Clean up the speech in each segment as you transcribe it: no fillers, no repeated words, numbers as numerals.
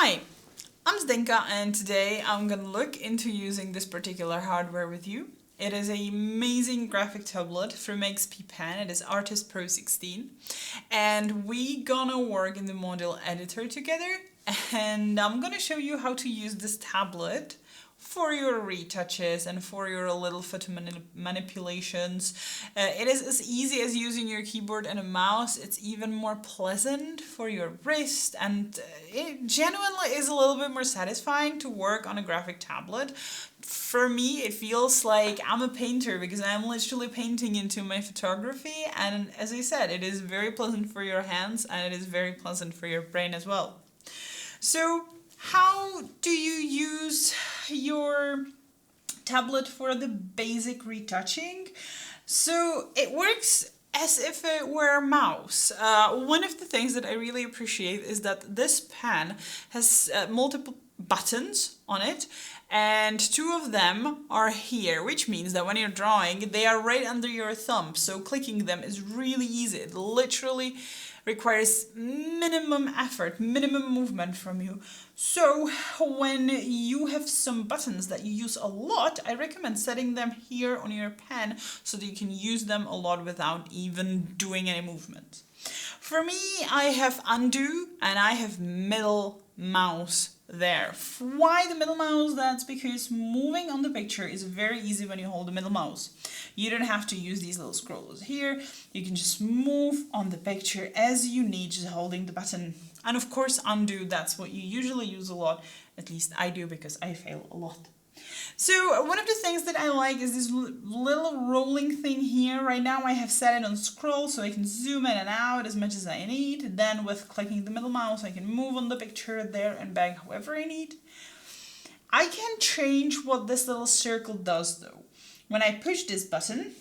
Hi, I'm Zdenka and today I'm gonna look into using this particular hardware with you. It is an amazing graphic tablet from XPPEN. It is Artist Pro 16 and we gonna work in the module editor together, and I'm gonna show you how to use this tablet for your retouches and for your little photo manipulations. It is as easy as using your keyboard and a mouse. It's even more pleasant for your wrist, and it genuinely is a little bit more satisfying to work on a graphic tablet. For me, it feels like I'm a painter because I'm literally painting into my photography, and as I said, it is very pleasant for your hands and it is very pleasant for your brain as well. So how do you use your tablet for the basic retouching? So it works as if it were a mouse. One of the things that I really appreciate is that this pen has multiple buttons on it, and two of them are here, which means that when you're drawing, they are right under your thumb, so clicking them is really easy. It literally requires minimum effort, minimum movement from you. So when you have some buttons that you use a lot, I recommend setting them here on your pen so that you can use them a lot without even doing any movement. For me, I have undo and I have middle mouse there. Why the middle mouse? That's because moving on the picture is very easy when you hold the middle mouse. You don't have to use these little scrollers here. You can just move on the picture as you need, just holding the button. And of course undo, that's what you usually use a lot. At least I do, because I fail a lot. So one of the things that I like is this little rolling thing here. Right now I have set it on scroll so I can zoom in and out as much as I need. Then with clicking the middle mouse I can move on the picture there and back however I need. I can change what this little circle does though. When I push this button,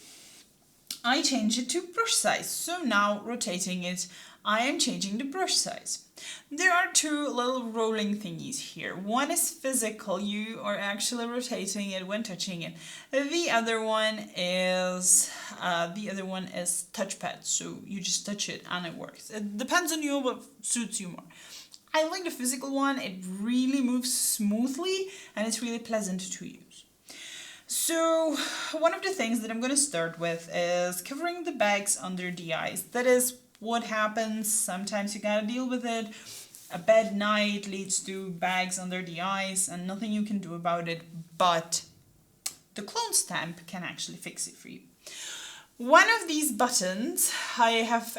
I change it to brush size. So now rotating it, I am changing the brush size. There are two little rolling thingies here. One is physical, you are actually rotating it when touching it. The other one is touchpad, so you just touch it and it works. It depends on you what suits you more. I like the physical one, it really moves smoothly and it's really pleasant to use. So one of the things that I'm going to start with is covering the bags under the eyes. That is what happens. Sometimes you gotta deal with it. A bad night leads to bags under the eyes and nothing you can do about it, but the clone stamp can actually fix it for you. One of these buttons, I have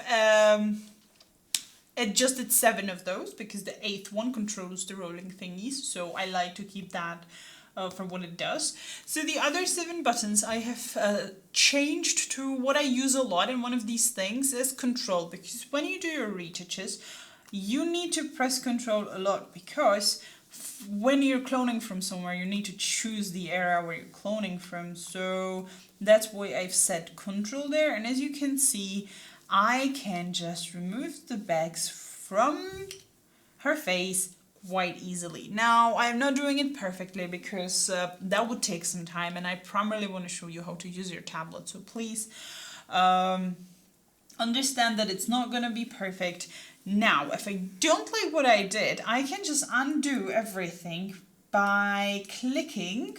adjusted 7 of those because the 8th one controls the rolling thingies, so I like to keep that for what it does. So the other 7 buttons I have changed to what I use a lot, and one of these things is control, because when you do your retouches you need to press control a lot, because when you're cloning from somewhere you need to choose the area where you're cloning from, so that's why I've set control there. And as you can see, I can just remove the bags from her face quite easily. Now I'm not doing it perfectly because that would take some time, and I primarily want to show you how to use your tablet, so please understand that it's not gonna be perfect. Now if I don't like what I did, I can just undo everything by clicking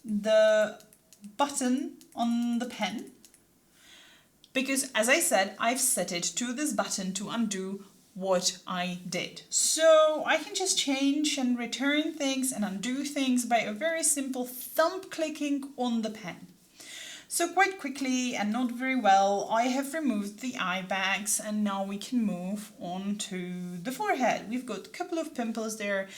the button on the pen, because as I said, I've set it to this button to undo what I did. So I can just change and return things and undo things by a very simple thumb clicking on the pen. So quite quickly and not very well, I have removed the eye bags, and now we can move on to the forehead. We've got a couple of pimples there.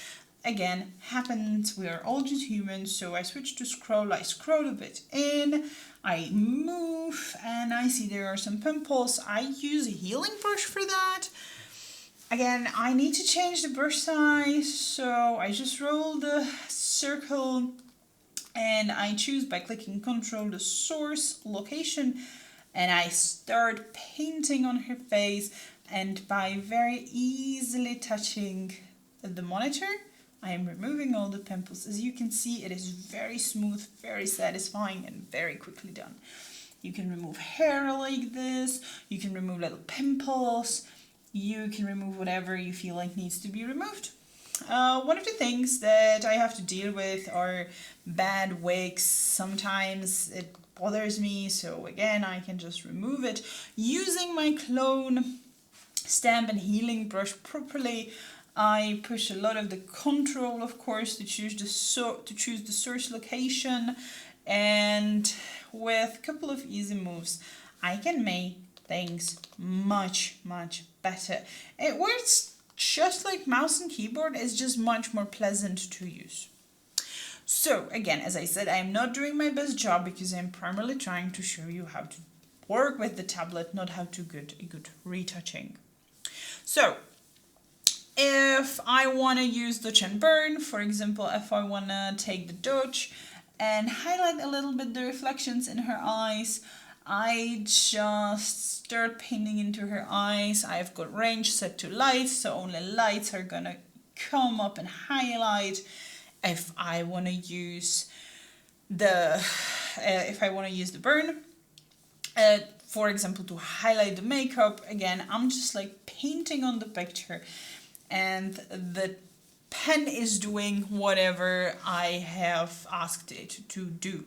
Again, happens, we are all just humans, so I switch to scroll, I scroll a bit in, I move, and I see there are some pimples. I use a healing brush for that. Again, I need to change the brush size, so I just roll the circle and I choose by clicking Control the source location, and I start painting on her face, and by very easily touching the monitor, I am removing all the pimples. As you can see, it is very smooth, very satisfying, and very quickly done. You can remove hair like this, you can remove little pimples, you can remove whatever you feel like needs to be removed. One of the things that I have to deal with are bad wicks. Sometimes it bothers me, so again I can just remove it using my clone stamp and healing brush properly. I push a lot of the control, of course, to choose the source location, and with a couple of easy moves I can make things much better. It works just like mouse and keyboard, it's just much more pleasant to use. So again, as I said, I am not doing my best job because I'm primarily trying to show you how to work with the tablet, not how to get a good retouching. So if I want to use Dodge and Burn, for example, if I want to take the Dodge and highlight a little bit the reflections in her eyes, I just start painting into her eyes. I've got range set to light, so only lights are gonna come up and highlight. If I want to use the burn, for example, to highlight the makeup, again, I'm just like painting on the picture, and the pen is doing whatever I have asked it to do.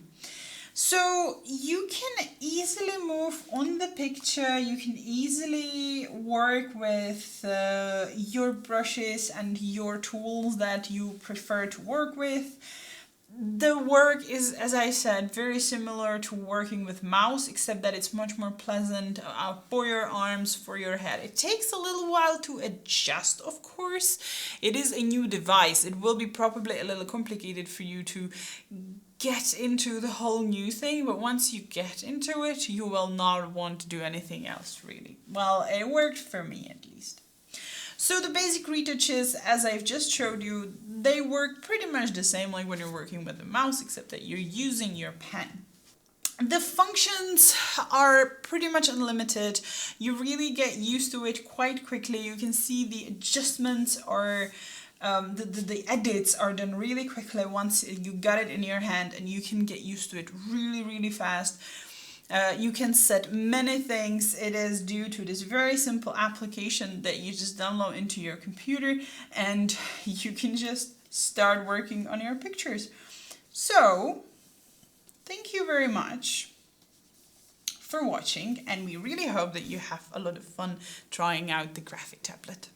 So you can easily move on the picture, you can easily work with your brushes and your tools that you prefer to work with. The work is, as I said, very similar to working with mouse, except that it's much more pleasant for your arms, for your head. It takes a little while to adjust, of course. It is a new device. It will be probably a little complicated for you to get into the whole new thing, but once you get into it, you will not want to do anything else, really. Well, it worked for me at least. So the basic retouches, as I've just showed you, they work pretty much the same like when you're working with a mouse, except that you're using your pen. The functions are pretty much unlimited. You really get used to it quite quickly. You can see the adjustments are the edits are done really quickly once you got it in your hand, and you can get used to it really fast. You can set many things. It is due to this very simple application that you just download into your computer, and you can just start working on your pictures. So thank you very much for watching, and we really hope that you have a lot of fun trying out the graphic tablet.